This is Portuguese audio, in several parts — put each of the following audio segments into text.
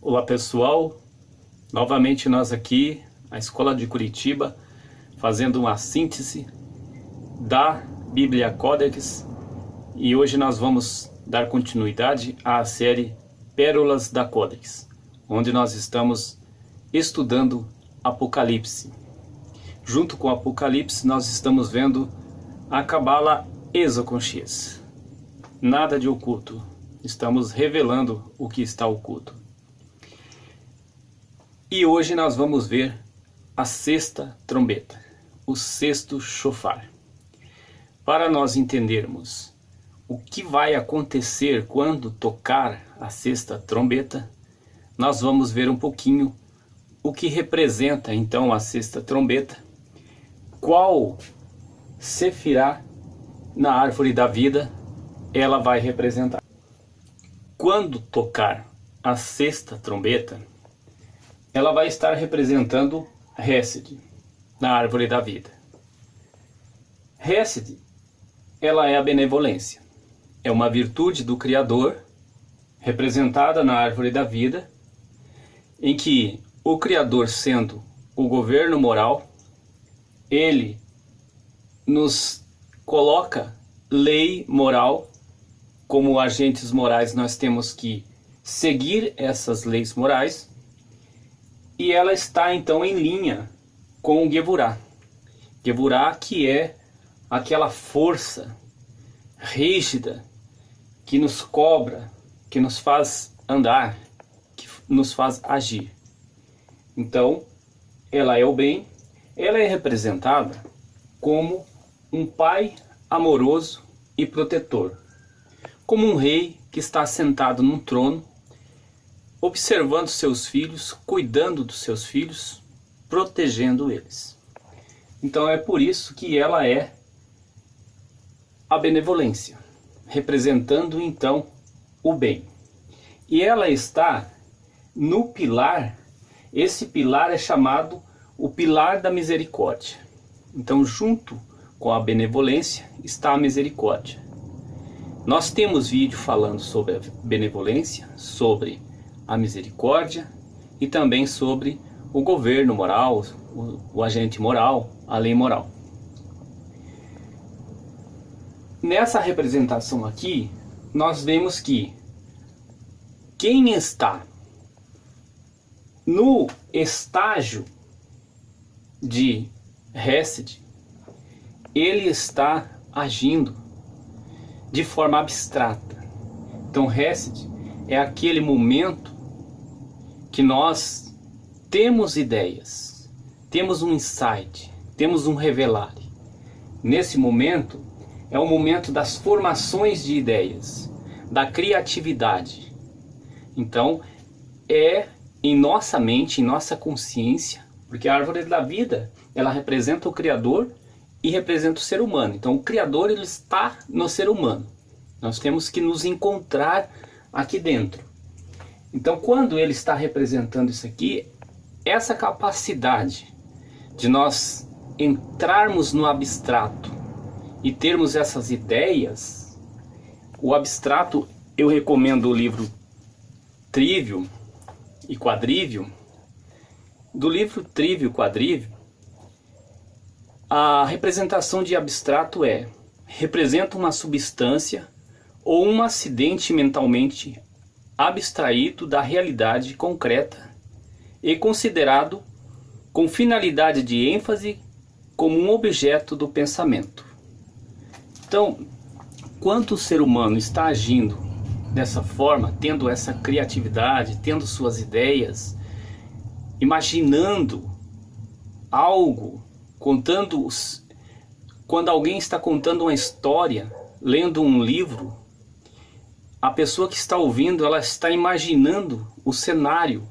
Olá pessoal, novamente nós aqui, a Escola de Curitiba, fazendo uma síntese da Bíblia Codex, e hoje nós vamos dar continuidade à série Pérolas da Codex, onde nós estamos estudando Apocalipse. Junto com Apocalipse nós estamos vendo a Cabala Exoconsciência. Nada de oculto, estamos revelando o que está oculto. E hoje nós vamos ver a sexta trombeta, o sexto shofar. Para nós entendermos o que vai acontecer quando tocar a sexta trombeta, nós vamos ver um pouquinho o que representa então a sexta trombeta, qual sefirá na árvore da vida ela vai representar. Quando tocar a sexta trombeta, ela vai estar representando Hesed na árvore da vida. Hesed, ela é a benevolência. É uma virtude do Criador, representada na árvore da vida, em que o Criador, sendo o governo moral, ele nos coloca lei moral. Como agentes morais, nós temos que seguir essas leis morais, e ela está então em linha com o Gevurah. Gevurah, que é aquela força rígida que nos cobra, que nos faz andar, que nos faz agir. Então, ela é o bem, ela é representada como um pai amoroso e protetor, como um rei que está sentado num trono, observando seus filhos, cuidando dos seus filhos, protegendo eles. Então é por isso que ela é a benevolência, representando então o bem. E ela está no pilar, esse pilar é chamado o pilar da misericórdia. Então, junto com a benevolência está a misericórdia. Nós temos vídeo falando sobre a benevolência, sobre a misericórdia e também sobre o governo moral, o agente moral, a lei moral. Nessa representação aqui, nós vemos que quem está no estágio de Hesed, ele está agindo de forma abstrata. Então Hesed é aquele momento que nós temos ideias, temos um insight, temos um revelar. Nesse momento é o momento das formações de ideias, da criatividade. Então é em nossa mente, em nossa consciência, porque a árvore da vida, ela representa o Criador e representa o ser humano. Então o Criador, ele está no ser humano. Nós temos que nos encontrar aqui dentro. Então quando ele está representando isso aqui, essa capacidade de nós entrarmos no abstrato e termos essas ideias, o abstrato, eu recomendo o livro Trivium e Quadrivium. Do livro Trivium e Quadrivium, a representação de abstrato representa uma substância ou um acidente mentalmente abstraído da realidade concreta e considerado com finalidade de ênfase como um objeto do pensamento. Então, quando o ser humano está agindo dessa forma, tendo essa criatividade, tendo suas ideias, imaginando algo, quando alguém está contando uma história, lendo um livro, a pessoa que está ouvindo, ela está imaginando o cenário.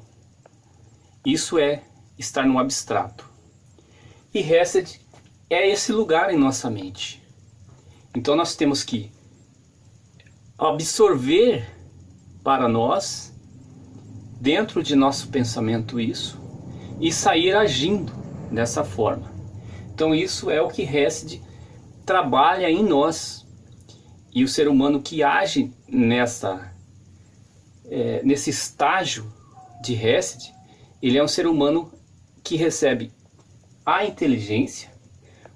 Isso é estar no abstrato. E Hesed é esse lugar em nossa mente. Então nós temos que absorver para nós, dentro de nosso pensamento, isso, e sair agindo dessa forma. Então isso é o que Hesed trabalha em nós. E o ser humano que age nesse estágio de Hesed, ele é um ser humano que recebe a inteligência,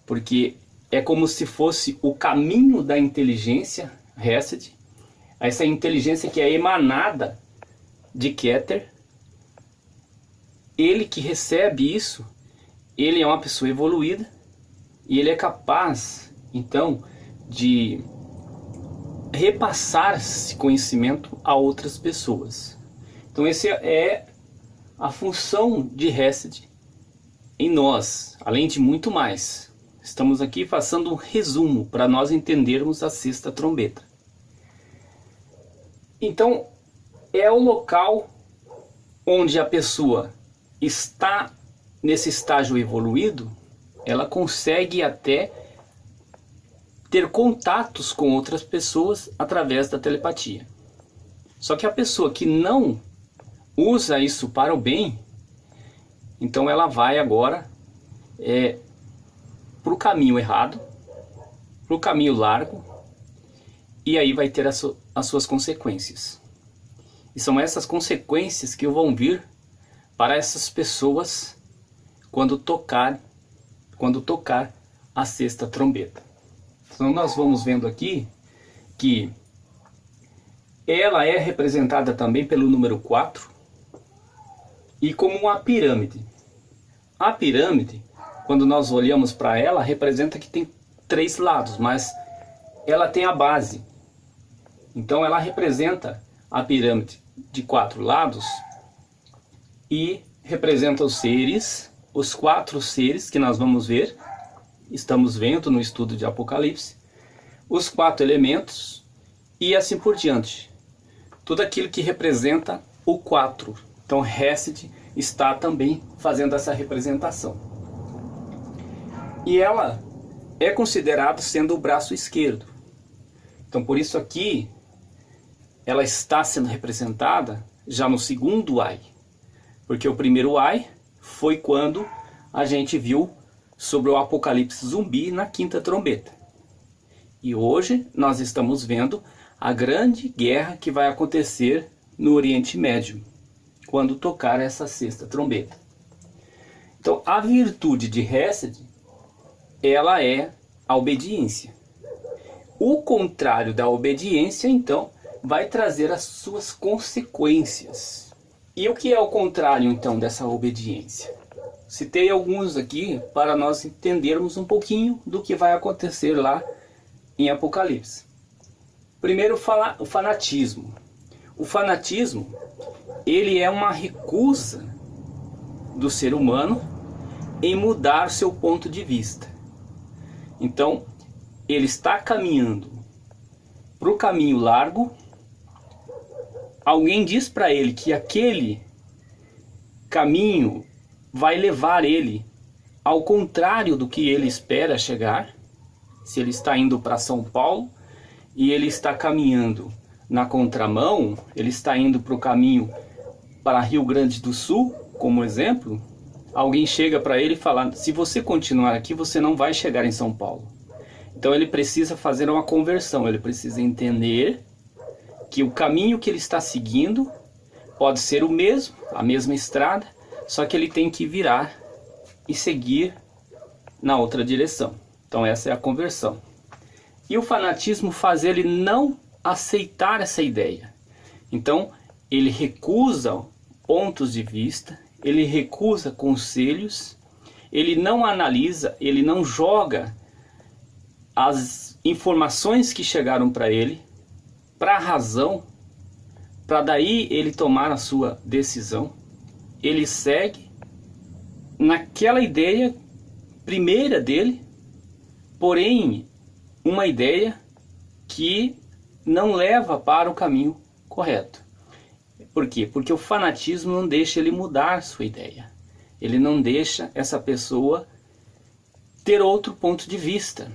porque é como se fosse o caminho da inteligência, Hesed, essa inteligência que é emanada de Keter. Ele que recebe isso, ele é uma pessoa evoluída e ele é capaz, então, de repassar esse conhecimento a outras pessoas. Então essa é a função de Hesed em nós, além de muito mais. Estamos aqui passando um resumo para nós entendermos a sexta trombeta. Então é o local onde a pessoa está nesse estágio evoluído, ela consegue até ter contatos com outras pessoas através da telepatia. Só que a pessoa que não usa isso para o bem, então ela vai agora para o caminho errado, para o caminho largo, e aí vai ter as suas consequências. E são essas consequências que vão vir para essas pessoas quando tocar a sexta trombeta. Então nós vamos vendo aqui que ela é representada também pelo número 4 e como uma pirâmide. A pirâmide, quando nós olhamos para ela, representa que tem 3 lados, mas ela tem a base. Então ela representa a pirâmide de 4 lados e representa os seres, os 4 seres que nós vamos ver. Estamos vendo no estudo de Apocalipse, os 4 elementos e assim por diante. Tudo aquilo que representa o 4. Então Hesed está também fazendo essa representação. E ela é considerada sendo o braço esquerdo. Então por isso aqui, ela está sendo representada já no segundo Ai. Porque o primeiro Ai foi quando a gente viu sobre o apocalipse zumbi na 5ª trombeta. E hoje nós estamos vendo a grande guerra que vai acontecer no Oriente Médio, quando tocar essa 6ª trombeta. Então a virtude de Hesed, ela é a obediência. O contrário da obediência, então, vai trazer as suas consequências. E o que é o contrário, então, dessa obediência? Citei alguns aqui para nós entendermos um pouquinho do que vai acontecer lá em Apocalipse. Primeiro, o fanatismo. O fanatismo, ele é uma recusa do ser humano em mudar seu ponto de vista. Então, ele está caminhando para o caminho largo. Alguém diz para ele que aquele caminho vai levar ele ao contrário do que ele espera chegar. Se ele está indo para São Paulo e ele está caminhando na contramão, ele está indo para o caminho para Rio Grande do Sul, como exemplo, alguém chega para ele e fala: se você continuar aqui, você não vai chegar em São Paulo. Então ele precisa fazer uma conversão, ele precisa entender que o caminho que ele está seguindo pode ser o mesmo, a mesma estrada, só que ele tem que virar e seguir na outra direção. Então essa é a conversão. E o fanatismo faz ele não aceitar essa ideia. Então ele recusa pontos de vista, ele recusa conselhos, ele não analisa, ele não joga as informações que chegaram para ele, para a razão, para daí ele tomar a sua decisão. Ele segue naquela ideia primeira dele, porém uma ideia que não leva para o caminho correto. Por quê? Porque o fanatismo não deixa ele mudar sua ideia. Ele não deixa essa pessoa ter outro ponto de vista,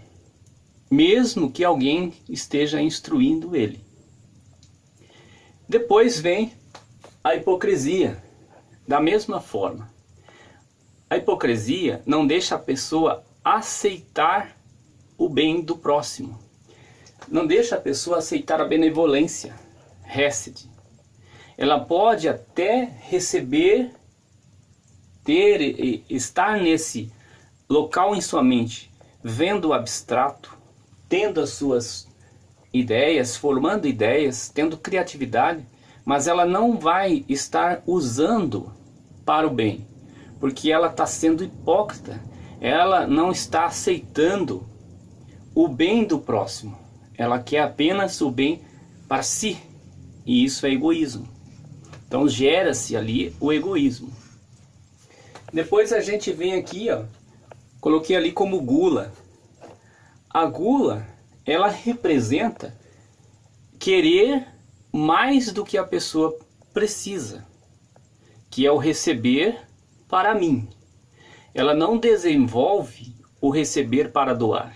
mesmo que alguém esteja instruindo ele. Depois vem a hipocrisia. Da mesma forma, a hipocrisia não deixa a pessoa aceitar o bem do próximo. Não deixa a pessoa aceitar a benevolência, Hesed. ela pode até receber, estar nesse local em sua mente, vendo o abstrato, tendo as suas ideias, formando ideias, tendo criatividade, mas ela não vai estar usando para o bem, porque ela está sendo hipócrita, ela não está aceitando o bem do próximo, ela quer apenas o bem para si, e isso é egoísmo. Então gera-se ali o egoísmo. Depois a gente vem aqui, ó, coloquei ali como gula. A gula, ela representa querer mais do que a pessoa precisa, que é o receber para mim. Ela não desenvolve o receber para doar.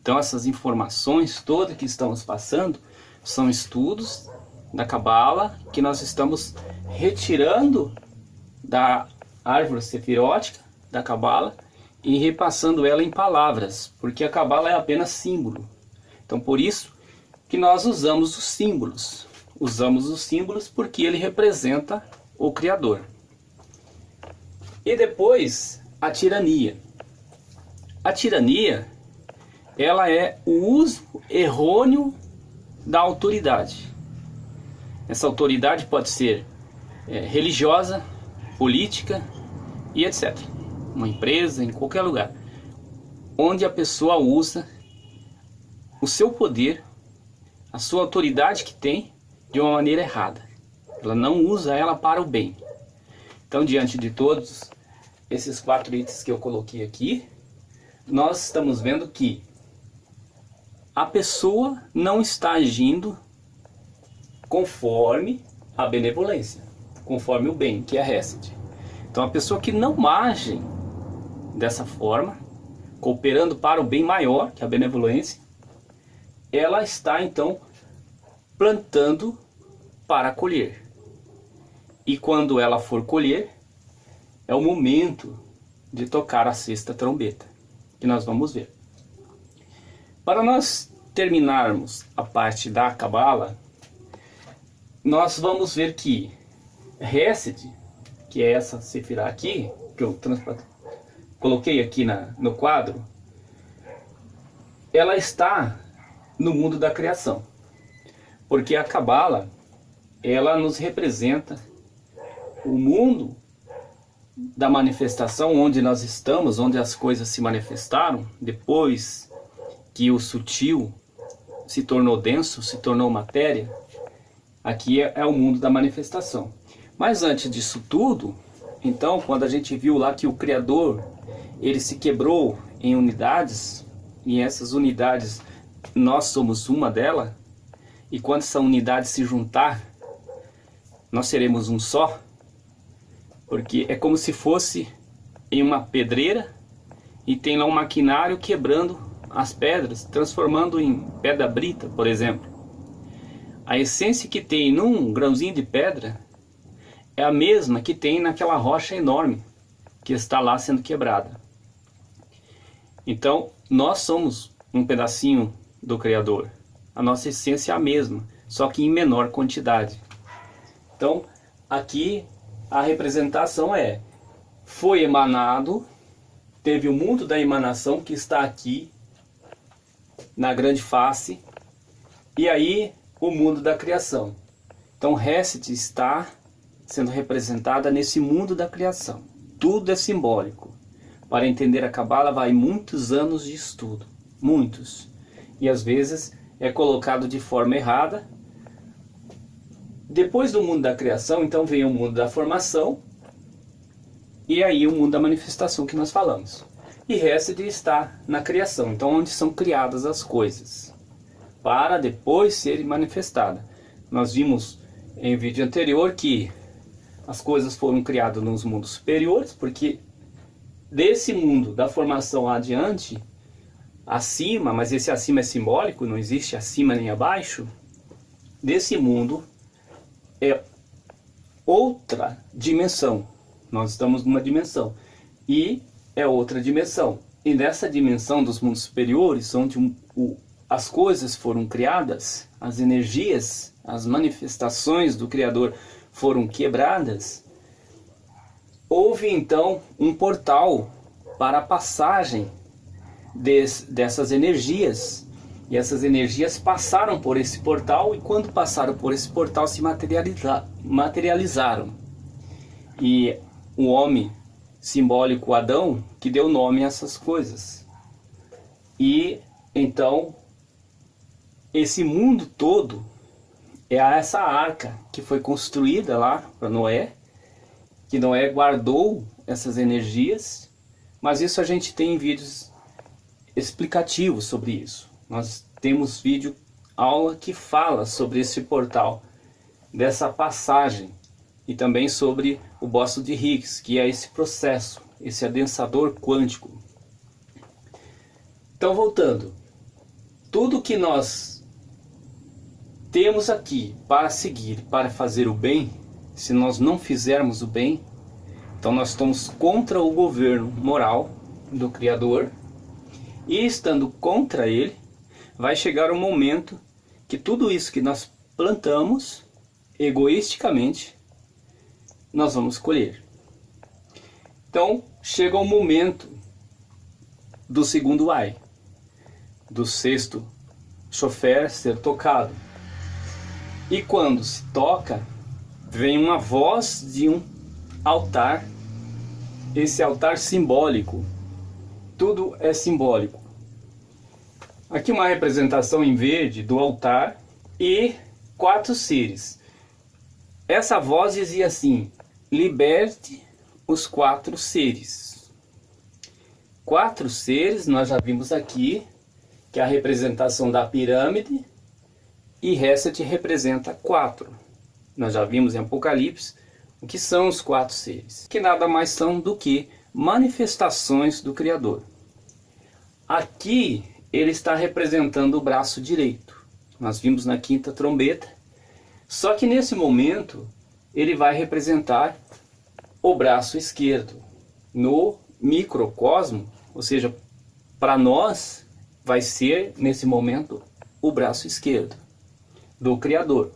Então essas informações todas que estamos passando são estudos da Cabala que nós estamos retirando da árvore sefirótica da Cabala e repassando ela em palavras, porque a Cabala é apenas símbolo. Então por isso que nós usamos os símbolos. Usamos os símbolos porque ele representa o Criador. E depois a tirania. A tirania, ela é o uso errôneo da autoridade. Essa autoridade pode ser religiosa, política e etc. Uma empresa, em qualquer lugar, onde a pessoa usa o seu poder, a sua autoridade que tem, de uma maneira errada. Ela não usa ela para o bem. Então, diante de todos esses 4 itens que eu coloquei aqui, nós estamos vendo que a pessoa não está agindo conforme a benevolência, conforme o bem, que é a Hesed. Então a pessoa que não age dessa forma, cooperando para o bem maior, que é a benevolência, ela está então plantando para colher. E quando ela for colher, é o momento de tocar a 6ª trombeta, que nós vamos ver. Para nós terminarmos a parte da Cabala, nós vamos ver que Hesed, que é essa sefirá aqui, que eu coloquei aqui no quadro, ela está no mundo da criação. Porque a Cabala, ela nos representa o mundo da manifestação, onde nós estamos, onde as coisas se manifestaram, depois que o sutil se tornou denso, se tornou matéria. Aqui é o mundo da manifestação. Mas antes disso tudo, então, quando a gente viu lá que o Criador, ele se quebrou em unidades, e essas unidades, nós somos uma delas, e quando essa unidade se juntar, nós seremos um só, porque é como se fosse em uma pedreira, e tem lá um maquinário quebrando as pedras, transformando em pedra brita, por exemplo. A essência que tem num grãozinho de pedra é a mesma que tem naquela rocha enorme que está lá sendo quebrada. Então, nós somos um pedacinho do Criador. A nossa essência é a mesma, só que em menor quantidade. Então, aqui a representação foi emanado, teve o mundo da emanação que está aqui na grande face, e aí o mundo da criação. Então Hesed está sendo representada nesse mundo da criação. Tudo é simbólico. Para entender a Cabala vai muitos anos de estudo, muitos. E às vezes é colocado de forma errada. Depois do mundo da criação, então vem o mundo da formação, e aí o mundo da manifestação que nós falamos. E Hesed está na criação, então onde são criadas as coisas, para depois serem manifestadas. Nós vimos em vídeo anterior que as coisas foram criadas nos mundos superiores, porque desse mundo da formação adiante, acima, mas esse acima é simbólico, não existe acima nem abaixo, desse mundo é outra dimensão. Nós estamos numa dimensão e é outra dimensão. E nessa dimensão dos mundos superiores, onde as coisas foram criadas, as energias as manifestações do Criador foram quebradas, houve então um portal para a passagem dessas energias. E essas energias passaram por esse portal, e quando passaram por esse portal se materializaram. E o homem simbólico Adão que deu nome a essas coisas. E então esse mundo todo é essa arca que foi construída lá para Noé, que Noé guardou essas energias, mas isso a gente tem vídeos explicativos sobre isso. Nós temos vídeo aula que fala sobre esse portal, dessa passagem, e também sobre o bóson de Higgs, que é esse processo, esse adensador quântico. Então, voltando, tudo que nós temos aqui para seguir, para fazer o bem, se nós não fizermos o bem, então nós estamos contra o governo moral do Criador, e estando contra ele, vai chegar um momento que tudo isso que nós plantamos egoisticamente, nós vamos colher. Então chega o momento do segundo ai, do sexto shofar ser tocado. E quando se toca, vem uma voz de um altar, esse altar simbólico. Tudo é simbólico. Aqui uma representação em verde do altar e 4 seres. Essa voz dizia assim: liberte os 4 seres. 4 seres, nós já vimos aqui, que é a representação da pirâmide, e Reset representa 4. Nós já vimos em Apocalipse o que são os 4 seres, que nada mais são do que manifestações do Criador. Aqui ele está representando o braço direito. Nós vimos na quinta trombeta. Só que nesse momento ele vai representar o braço esquerdo. No microcosmo, ou seja, para nós vai ser nesse momento o braço esquerdo do Criador.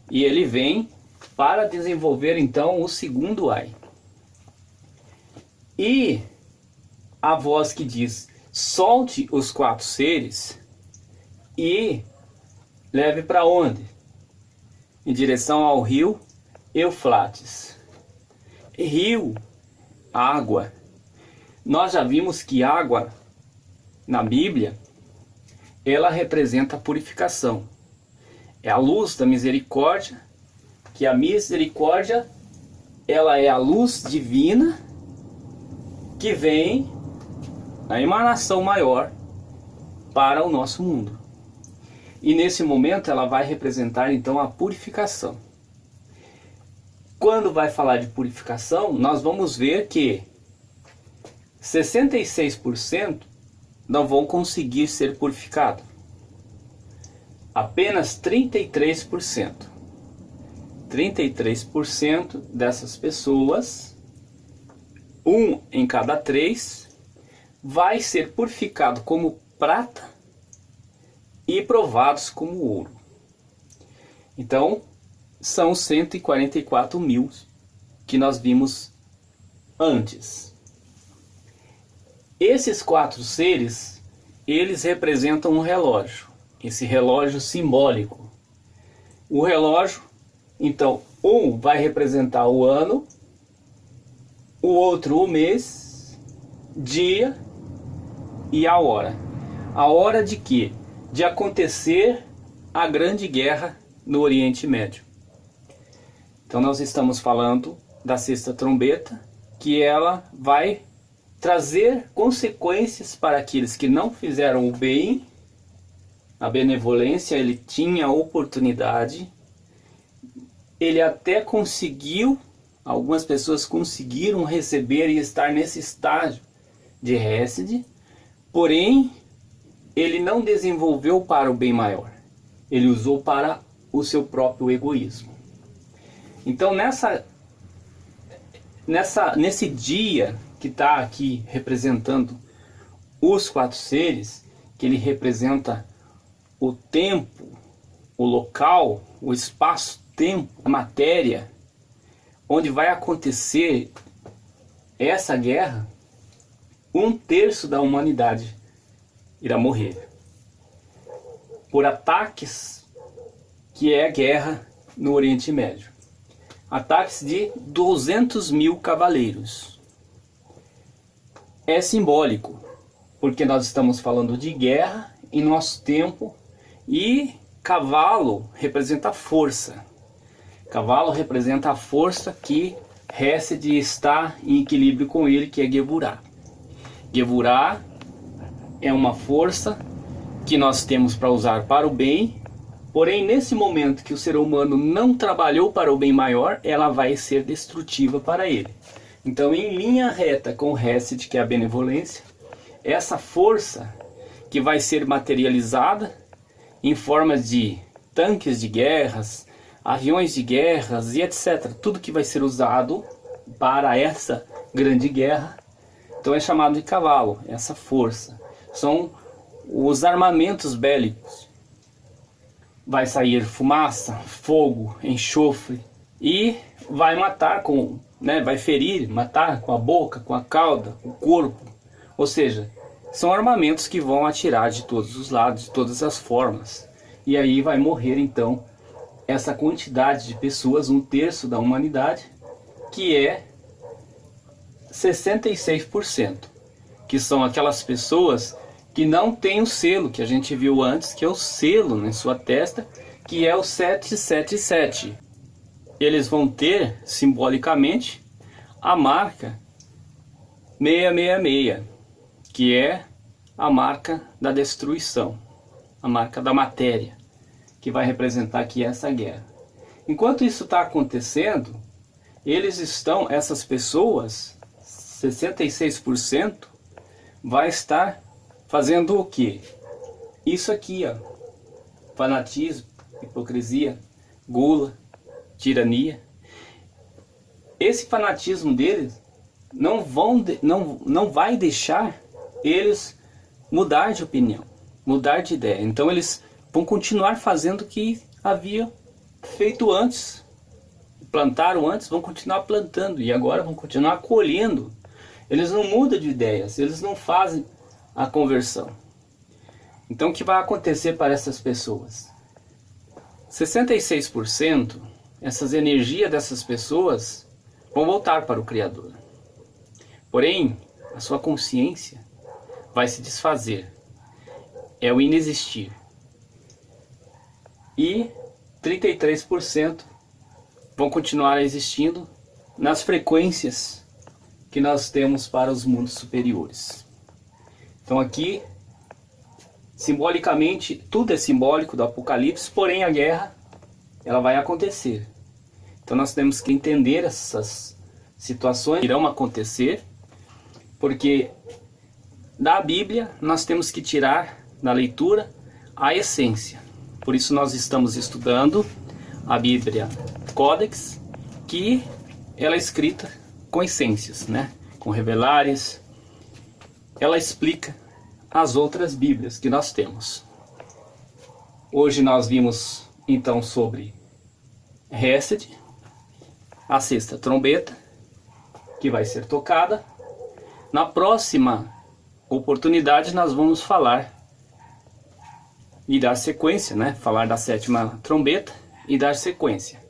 E ele vem para desenvolver então o segundo ai. E a voz que diz: solte os 4 seres e leve para onde? Em direção ao rio Eufrates. Rio, água. Nós já vimos que água na Bíblia, ela representa a purificação. É a luz da misericórdia, que a misericórdia, ela é a luz divina que vem a emanação maior para o nosso mundo. E nesse momento ela vai representar então a purificação. Quando vai falar de purificação, nós vamos ver que 66% não vão conseguir ser purificados. Apenas 33%. 33% dessas pessoas, 1 em cada 3, vai ser purificado como prata e provados como ouro. Então, são 144 mil que nós vimos antes. Esses 4 seres, eles representam um relógio, esse relógio simbólico. O relógio, então, um vai representar o ano, o outro o mês, dia e a hora. A hora de quê? De acontecer a grande guerra no Oriente Médio. Então nós estamos falando da sexta trombeta, que ela vai trazer consequências para aqueles que não fizeram o bem. A benevolência, ele tinha a oportunidade, ele até conseguiu, algumas pessoas conseguiram receber e estar nesse estágio de Hesed, porém ele não desenvolveu para o bem maior, ele usou para o seu próprio egoísmo. Então nesse dia que está aqui representando os 4 seres, que ele representa o tempo, o local, o espaço-tempo, a matéria, onde vai acontecer essa guerra, 1/3 da humanidade irá morrer por ataques, que é a guerra no Oriente Médio. Ataques de 200 mil cavaleiros. É simbólico, porque nós estamos falando de guerra em nosso tempo, e cavalo representa a força. Cavalo representa a força que Hesed está em equilíbrio com ele, que é Gevurah. Gevurah é uma força que nós temos para usar para o bem, porém nesse momento que o ser humano não trabalhou para o bem maior, ela vai ser destrutiva para ele. Então, em linha reta com o Hesed, que é a benevolência, essa força que vai ser materializada em forma de tanques de guerras, aviões de guerras e etc. Tudo que vai ser usado para essa grande guerra, então é chamado de cavalo, essa força. São os armamentos bélicos. Vai sair fumaça, fogo, enxofre e vai matar vai ferir, matar com a boca, com a cauda, o corpo. Ou seja, são armamentos que vão atirar de todos os lados, de todas as formas. E aí vai morrer então essa quantidade de pessoas, 1/3 da humanidade, que é 66%, que são aquelas pessoas que não têm o selo que a gente viu antes, que é o selo em sua testa, que é o 777. Eles vão ter, simbolicamente, a marca 666, que é a marca da destruição, a marca da matéria, que vai representar aqui essa guerra. Enquanto isso está acontecendo, essas pessoas, 66%, vai estar fazendo o quê? Isso aqui, ó, fanatismo, hipocrisia, gula, tirania. Esse fanatismo deles não vai deixar eles mudar de opinião, mudar de ideia. Então eles vão continuar fazendo o que havia feito antes. Plantaram antes, vão continuar plantando, e agora vão continuar colhendo. Eles não mudam de ideias, eles não fazem a conversão. Então o que vai acontecer para essas pessoas? 66%, essas energias dessas pessoas vão voltar para o Criador. Porém, a sua consciência vai se desfazer. É o inexistir. E 33% vão continuar existindo nas frequências que nós temos para os mundos superiores. Então aqui, simbolicamente, tudo é simbólico do Apocalipse, porém a guerra, ela vai acontecer. Então nós temos que entender essas situações que irão acontecer, porque da Bíblia nós temos que tirar na leitura a essência. Por isso nós estamos estudando a Bíblia Codex, que ela é escrita com essências, com revelares. Ela explica as outras Bíblias que nós temos. Hoje nós vimos então sobre Hesed, a sexta trombeta, que vai ser tocada. Na próxima oportunidade nós vamos falar e dar sequência, falar da sétima trombeta e dar sequência.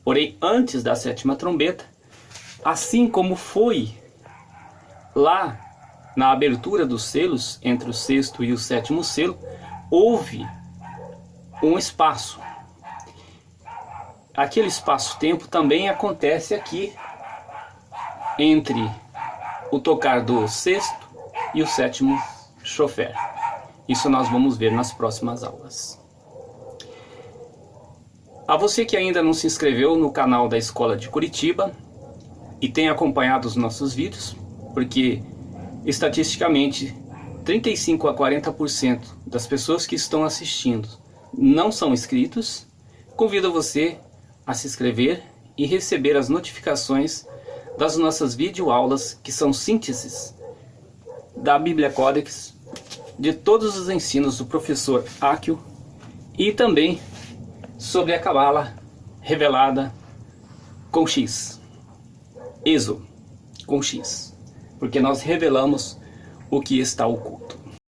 Porém, antes da sétima trombeta, assim como foi lá na abertura dos selos, entre o sexto e o sétimo selo, houve um espaço. Aquele espaço-tempo também acontece aqui entre o tocar do sexto e o sétimo shofar. Isso nós vamos ver nas próximas aulas. A você que ainda não se inscreveu no canal da Escola de Curitiba e tem acompanhado os nossos vídeos, porque estatisticamente 35 a 40% das pessoas que estão assistindo não são inscritos, convido você a se inscrever e receber as notificações das nossas videoaulas, que são sínteses da Bíblia Codex, de todos os ensinos do professor Akio, e também sobre a Cabala revelada com X. Êxodo com X. Porque nós revelamos o que está oculto.